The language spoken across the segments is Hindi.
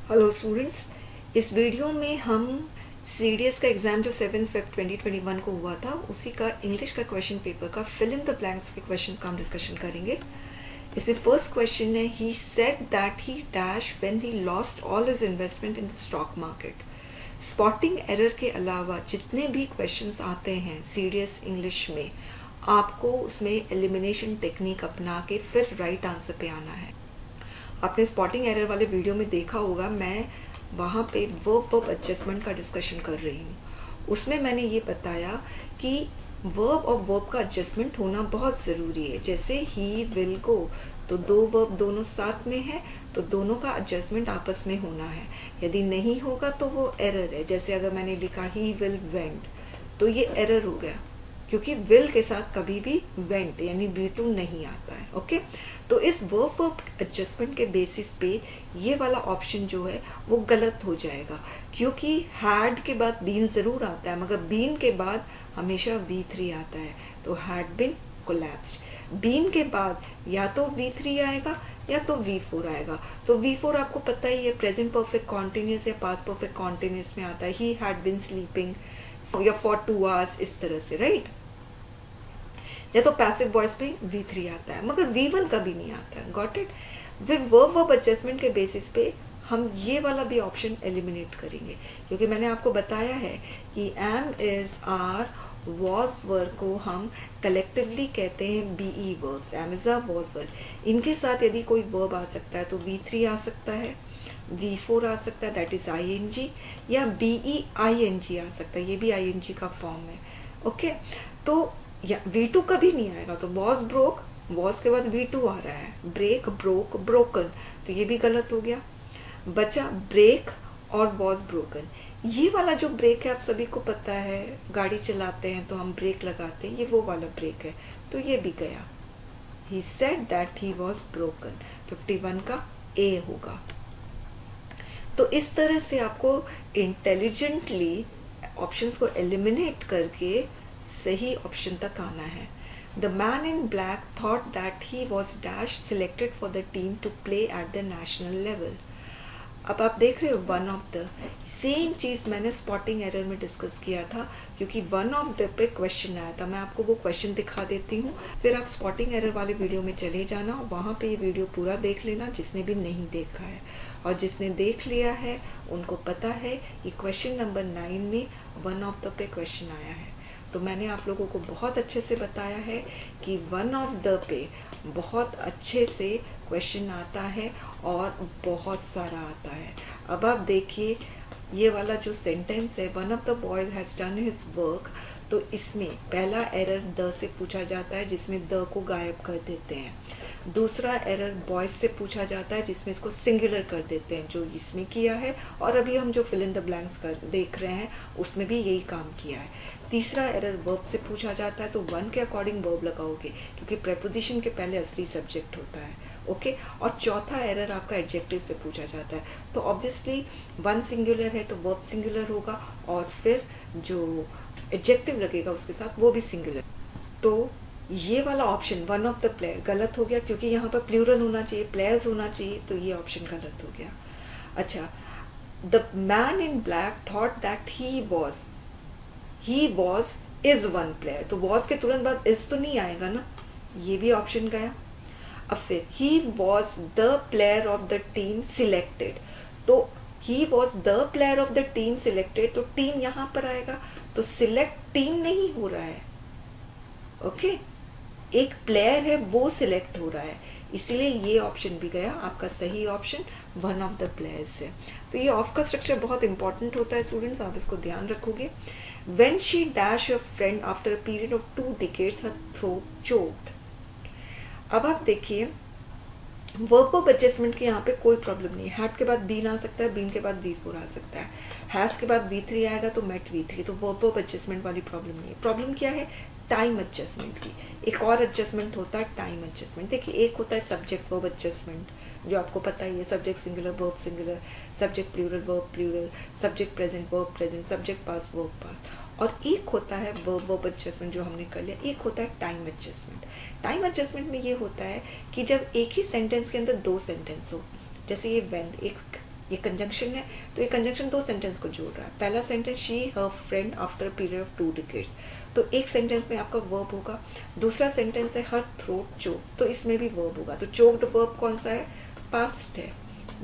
हेलो स्टूडेंट्स, इस वीडियो में हम सीडीएस का एग्ज़ाम जो 7 फ़रवरी 2021 को हुआ था उसी का इंग्लिश का क्वेश्चन पेपर का फिल इन द ब्लैंक्स के क्वेश्चन का हम डिस्कशन करेंगे। इसमें फर्स्ट क्वेश्चन है, he said that he dash when he lost all his investment in the stock market. Spotting error के अलावा जितने भी क्वेश्चंस आते हैं सीडीएस इंग्लिश में, आपको उसमें एलिमिनेशन टेक्निक अपना के फिर राइट आंसर पे आना है। आपने स्पॉटिंग एरर वाले वीडियो में देखा होगा, मैं वहाँ पे वर्ब एडजस्टमेंट का डिस्कशन कर रही हूँ। उसमें मैंने ये बताया कि वर्ब और वर्ब का एडजस्टमेंट होना बहुत ज़रूरी है। जैसे ही विल गो, तो दो वर्ब दोनों साथ में है तो दोनों का एडजस्टमेंट आपस में होना है। यदि नहीं होगा तो वो एरर है। जैसे अगर मैंने लिखा ही विल वेंट, तो ये एरर हो गया क्योंकि विल के साथ कभी भी वेंट यानी V2 नहीं आता है। ओके, तो इस वर्ब एडजस्टमेंट के बेसिस पे ये वाला ऑप्शन जो है वो गलत हो जाएगा, क्योंकि हैड के बाद बीन जरूर आता है मगर बीन के बाद हमेशा V3 आता है। तो हैड बीन कोलैप्स्ड, बीन के बाद या तो V3 आएगा या तो V4 आएगा। तो V4 आपको पता ही है, प्रेजेंट परफेक्ट कॉन्टिन्यूस या पास्ट परफेक्ट कॉन्टिन्यूस में आता है। ही हैड बीन स्लीपिंग या फॉर 2 आवर्स, इस तरह से, राइट। या तो पैसिव वॉइस में V3 आता है मगर V1 कभी नहीं आता है। Got it. With verb adjustment के बेसिस पे हम ये वाला भी ऑप्शन एलिमिनेट करेंगे, क्योंकि मैंने आपको बताया है कि am is are was verb को हम कलेक्टिवली कहते हैं be verbs. Am is are was verb, इनके साथ यदि कोई वर्ब आ सकता है तो V3 आ सकता है, V4 आ सकता है, दैट इज ING, या BEING आ सकता है, ये भी ING का फॉर्म है। ओके, तो या V2 कभी नहीं आएगा। तो वॉज ब्रोक, वॉज के बाद V2 आ रहा है, ब्रेक ब्रोक ब्रोकन, तो ये भी गलत हो गया। बचा ब्रेक और वॉज ब्रोकन। ये वाला जो ब्रेक है आप सभी को पता है, गाड़ी चलाते हैं तो हम ब्रेक लगाते हैं, ये वो वाला ब्रेक है, तो ये भी गया। He said that he was broken, 51 का A होगा। तो इस तरह से आपको इंटेलिजेंटली ऑप्शंस को एलिमिनेट करके सही ऑप्शन तक आना है। The man in black thought that he was dash selected for the team to play at the national level. अब आप देख रहे हो वन ऑफ द, सेम चीज मैंने स्पॉटिंग एरर में डिस्कस किया था, क्योंकि one of the pay question आया था। मैं आपको वो क्वेश्चन दिखा देती हूँ, फिर आप स्पॉटिंग एरर वाले वीडियो में चले जाना, वहाँ पे ये वीडियो पूरा देख लेना जिसने भी नहीं देखा है, और जिसने देख लिया है उनको पता है कि क्वेश्चन नंबर 9 में one of the pay question आया है। तो मैंने आप लोगों को बहुत अच्छे से बताया है कि वन ऑफ द पे बहुत अच्छे से क्वेश्चन आता है और बहुत सारा आता है। अब आप देखिए ये वाला जो सेंटेंस है, one of the boys has done his work, तो इसमें पहला एरर द से पूछा जाता है जिसमें द को गायब कर देते हैं। दूसरा एरर बॉयज से पूछा जाता है जिसमें इसको सिंगुलर कर देते हैं, जो इसमें किया है, और अभी हम जो फिल इन द ब्लैंक्स कर देख रहे हैं उसमें भी यही काम किया है। तीसरा एरर वर्ब से पूछा जाता है, तो वन के अकॉर्डिंग वर्ब लगाओगे क्योंकि प्रेपोजिशन के पहले असली सब्जेक्ट होता है। ओके, और चौथा एरर आपका एडजेक्टिव से पूछा जाता है, तो ऑब्वियसली वन सिंगुलर है तो वर्ब सिंगुलर होगा, और फिर जो एडजेक्टिव लगेगा उसके साथ वो भी सिंगुलर। तो ये वाला option one of the player गलत हो गया, क्योंकि यहाँ पर प्लूरल होना चाहिए, प्लेयर्स होना चाहिए, तो ये ऑप्शन गलत हो गया। अच्छा, the man in black thought that he was is one player, तो वॉज के तुरंत बाद इज तो नहीं आएगा ना, ये भी ऑप्शन गया। अब फिर he was the player of the team selected, तो he was the player of the team selected, तो टीम यहाँ पर आएगा, तो सिलेक्ट टीम नहीं हो रहा है। ओके, एक प्लेयर है वो सिलेक्ट हो रहा है, इसीलिए ये ऑप्शन भी गया। आपका सही option one of the players है। तो ये ऑफ का स्ट्रक्चर बहुत इंपॉर्टेंट होता है स्टूडेंट्स, आप इसको ध्यान रखोगे। When she dashed her friend after a period of 2 decades, her throat choked. अब आप देखिए वर्ब एडजस्टमेंट के यहाँ पे कोई प्रॉब्लम नहीं है। हैड के बाद बीन आ सकता है, बीन के बाद V4 आ सकता है, हैज के बाद V3 आएगा तो मेट V3, तो वर्ब एडजस्टमेंट वाली प्रॉब्लम नहीं है। प्रॉब्लम क्या है? टाइम एडजस्टमेंट की। एक और एडजस्टमेंट होता है टाइम एडजस्टमेंट। देखिए, एक होता है सब्जेक्ट वर्ब एडजस्टमेंट, जो आपको पता ही है, subject singular verb singular, subject plural verb plural, subject present verb present, subject past verb past, और एक होता है वर्ब एडजस्टमेंट जो हमने कर लिया, एक होता है टाइम एडजस्टमेंट। टाइम एडजस्टमेंट में ये होता है कि जब एक ही सेंटेंस के अंदर दो सेंटेंस हो, जैसे ये वेन, एक ये कंजंक्शन है, तो ये कंजंक्शन दो सेंटेंस को जोड़ रहा है। पहला sentence she her friend after period of 2 decades, तो एक सेंटेंस में आपका वर्ब होगा। दूसरा सेंटेंस है हर थ्रोट चोक, तो इसमें भी वर्ब होगा। तो चोक्ड वर्ब कौन सा है? पास्ट है,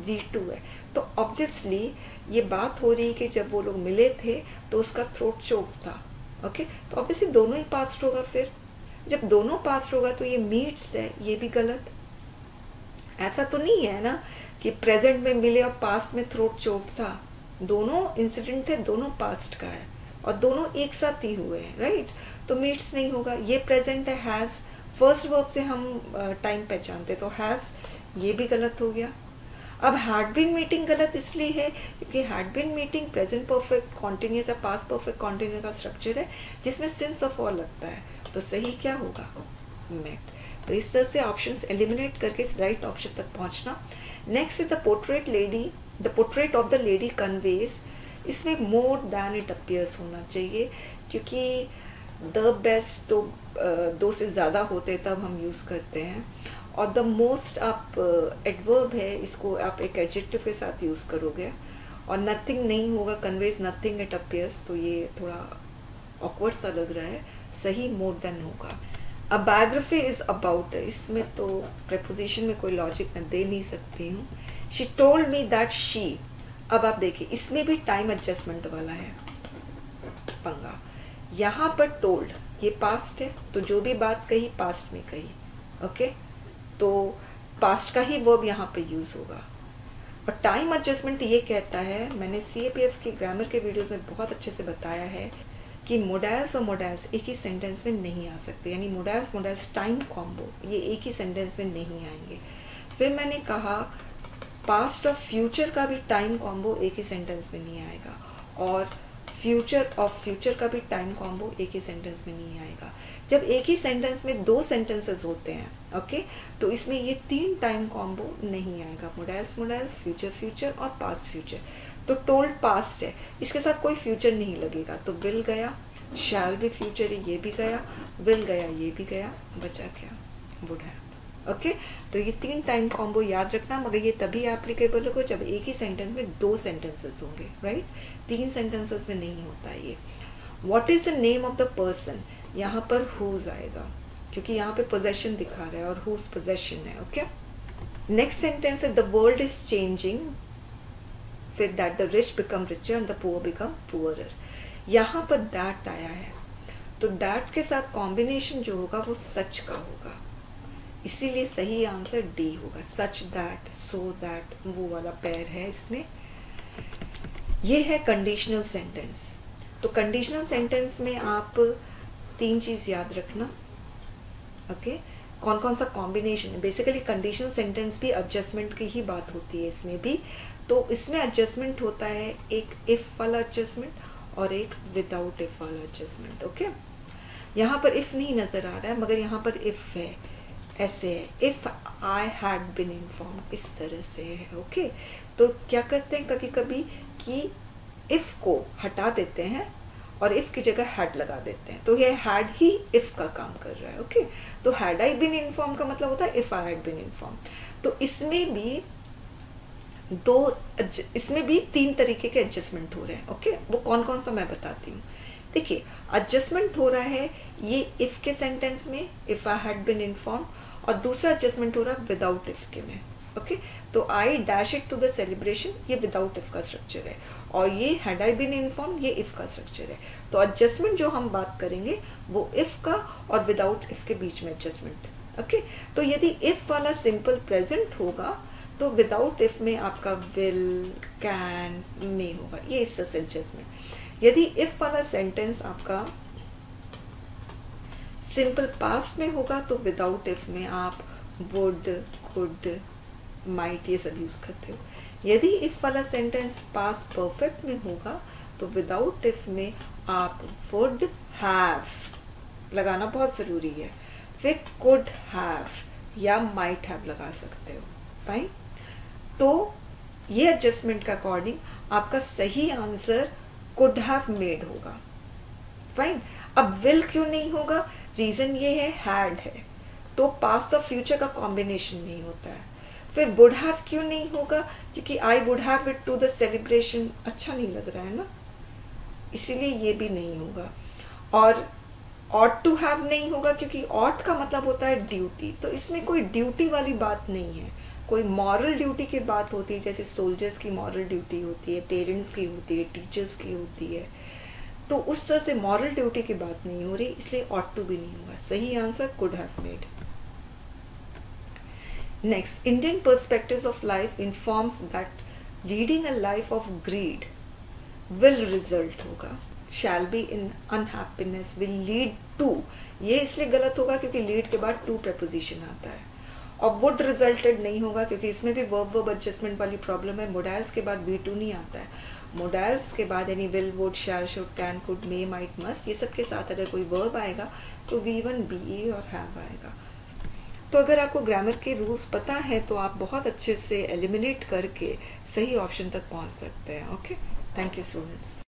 V2 है। तो ऑब्वियसली ये बात हो रही कि जब वो लोग मिले थे तो उसका थ्रोट चोक था। ओके, तो ऑब्वियसली दोनों ही पास्ट होगा। फिर जब दोनों पास्ट होगा तो ये मीट्स है, ये भी गलत। ऐसा तो नहीं है ना कि प्रेजेंट में मिले और पास्ट में थ्रोट चोक था। दोनों इंसिडेंट है, दोनों पास्ट का है और दोनों एक साथ ही हुए हैं, राइट? तो मीट्स नहीं होगा। ये प्रेजेंट है, हैज, फर्स्ट वर्ब से हम टाइम पहचानते, तो हैज, ये भी गलत हो गया। अब हैड बीन मीटिंग गलत इसलिए है क्योंकि had been meeting present perfect continuous या पास्ट परफेक्ट कॉन्टिन्यूअस का स्ट्रक्चर है जिसमें सिंस ऑफ ऑल लगता है, तो सही क्या होगा? मेट। तो इस तरह से ऑप्शंस एलिमिनेट करके राइट ऑप्शन तक पहुंचना। Next is the portrait lady, the portrait of the lady conveys, इसमें मोर दैन इट अपीयर्स होना चाहिए क्योंकि द बेस्ट तो दो से ज़्यादा होते तब हम यूज़ करते हैं, और द मोस्ट आप एडवर्ब है, इसको आप एक एडजेक्टिव के साथ यूज़ करोगे, और नथिंग नहीं होगा, कन्वेज नथिंग इट अपीयर्स, तो ये थोड़ा ऑकवर्ड सा लग रहा है। सही मोर देन होगा। अब बायोग्राफी इज अबाउट, इसमें तो प्रेपोजिशन में कोई लॉजिक मैं दे नहीं सकती हूँ। She told me that she, अब आप देखिए इसमें भी टाइम एडजस्टमेंट वाला है पंगा। यहाँ पर टोल्ड ये पास्ट है, तो जो भी बात कही पास्ट में कही, ओके, तो पास्ट का ही वर्ब यहाँ पे यूज होगा। और टाइम एडजस्टमेंट ये कहता है, मैंने CAPF की ग्रामर के वीडियोस में बहुत अच्छे से बताया है कि मोडाल्स और मोडाल्स एक ही सेंटेंस में नहीं आ सकते, यानी मोडाल्स मोडाल्स टाइम कॉम्बो ये एक ही सेंटेंस में नहीं आएंगे। फिर मैंने कहा पास्ट और फ्यूचर का भी टाइम कॉम्बो एक ही सेंटेंस में नहीं आएगा, और फ्यूचर और फ्यूचर का भी टाइम कॉम्बो एक ही सेंटेंस में नहीं आएगा। जब एक ही सेंटेंस में दो सेंटेंसेस होते हैं, ओके, तो इसमें ये 3 टाइम कॉम्बो नहीं आएगा, मोडाल्स मोडाल्स, फ्यूचर फ्यूचर और पास्ट फ्यूचर। तो टोल्ड पास्ट है, इसके साथ कोई फ्यूचर नहीं लगेगा, तो विल गया, शैल भी फ्यूचर है, ये भी गया, विल गया, ये भी गया, बचा क्या? Would have. ओके, तो ये 3 टाइम कॉम्बो याद रखना, मगर ये तभी एप्लीकेबल होगा जब एक ही सेंटेंस में 2 सेंटेंसेस होंगे, राइट? 3 सेंटेंसेस में नहीं होता है ये। What is the name of the person, यहाँ पर हुज आएगा क्योंकि यहाँ पे पोजेशन दिखा रहा है और हुज पोजेशन है, ओके। नेक्स्ट सेंटेंस है द वर्ल्ड इज चेंजिंग, फिर that the rich become richer and the poor become poorer. यहाँ पर दैट आया है, तो दैट के साथ कॉम्बिनेशन जो होगा वो सच का होगा, इसीलिए सही आंसर डी होगा। सच दैट, सो दैट, वो वाला पैर है इसमें। ये है कंडीशनल सेंटेंस। तो कंडीशनल सेंटेंस में आप 3 चीज याद रखना, ओके। कौन कौन सा कॉम्बिनेशन है, बेसिकली कंडीशनल सेंटेंस भी एडजस्टमेंट की ही बात होती है इसमें भी। तो इसमें एडजस्टमेंट होता है एक इफ वाला एडजस्टमेंट और एक विदाउट इफ वाला एडजस्टमेंट, ओके। यहाँ पर इफ नहीं नजर आ रहा है मगर यहाँ पर इफ है, ऐसे है, if I had been inform, इस तरह से है, ओके। तो क्या करते हैं कभी कभी कि इफ को हटा देते हैं और इफ की जगह हैड लगा देते हैं, तो ये हैड ही इफ का काम कर रहा है, ओके। तो हैड आई बिन इन्फॉर्म का मतलब होता है if I had been inform. तो इसमें भी 3 तरीके के एडजस्टमेंट हो रहे हैं, ओके। वो कौन कौन सा मैं बताती हूँ। देखिए, एडजस्टमेंट हो रहा है ये इफ के सेंटेंस में, if I had been inform, और दूसरा एडजस्टमेंट हो रहा है विदाउट इफ के में, ओके। तो I dash it to the celebration, ये विदाउट इफ का स्ट्रक्चर है, और ये हैड आई बीन इन्फॉर्म, ये इफ का स्ट्रक्चर है। तो एडजस्टमेंट जो हम बात करेंगे वो इफ का और विदाउट इफ के बीच में एडजस्टमेंट, ओके। तो यदि इफ वाला सिंपल प्रेजेंट होगा तो विदाउट इफ में आपका विल, कैन, मे होगा, ये इससे एडजस्टमेंट। यदि इफ वाला सेंटेंस आपका सिंपल पास्ट में होगा तो विदाउट इफ में आप वुड, कुड, माइट ये सब यूज करते हो। यदि इफ वाला सेंटेंस पास्ट परफेक्ट में होगा तो विदाउट इफ में आप वुड हैव लगाना बहुत जरूरी है, फिर कुड हैव या माइट हैव लगा सकते हो, फाइन। तो ये एडजस्टमेंट के अकॉर्डिंग आपका सही आंसर कुड हैव मेड होगा, फाइन। अब विल क्यों नहीं होगा, रीजन ये है हैड है, तो पास्ट और फ्यूचर का कॉम्बिनेशन नहीं होता है। फिर वुड हैव क्यों नहीं होगा? क्योंकि I would have it to the celebration अच्छा नहीं लग रहा है ना, इसीलिए ये भी नहीं होगा। और ऑट टू हैव नहीं होगा क्योंकि ऑट का मतलब होता है ड्यूटी, तो इसमें कोई ड्यूटी वाली बात नहीं है, कोई मॉरल ड्यूटी की बात होती है, जैसे सोल्जर्स की मॉरल ड्यूटी होती है, पेरेंट्स की होती है, टीचर्स की होती है, तो उस तरह से मॉरल ड्यूटी की बात नहीं हो रही, इसलिए ऑट टू भी नहीं होगा। सही answer could have made. Next, Indian perspectives of life informs that leading a life of greed will result होगा, shall be in unhappiness, will lead to, ये इसलिए गलत होगा क्योंकि लीड के बाद टू प्रपोजिशन आता है। और वुड रिजल्टेड नहीं होगा क्योंकि इसमें भी वर्ब वर्ब एडजस्टमेंट वाली प्रॉब्लम है, मोडाइल्स के बाद बी टू नहीं आता है, मोडाइल्स के बाद यानी will, would, shall, should, can, could, may, might, must, ये सब के साथ अगर कोई वर्ब आएगा तो वी1, बी और हैव आएगा। तो अगर आपको ग्रामर के रूल्स पता है तो आप बहुत अच्छे से एलिमिनेट करके सही ऑप्शन तक पहुंच सकते हैं। Okay, thank you students.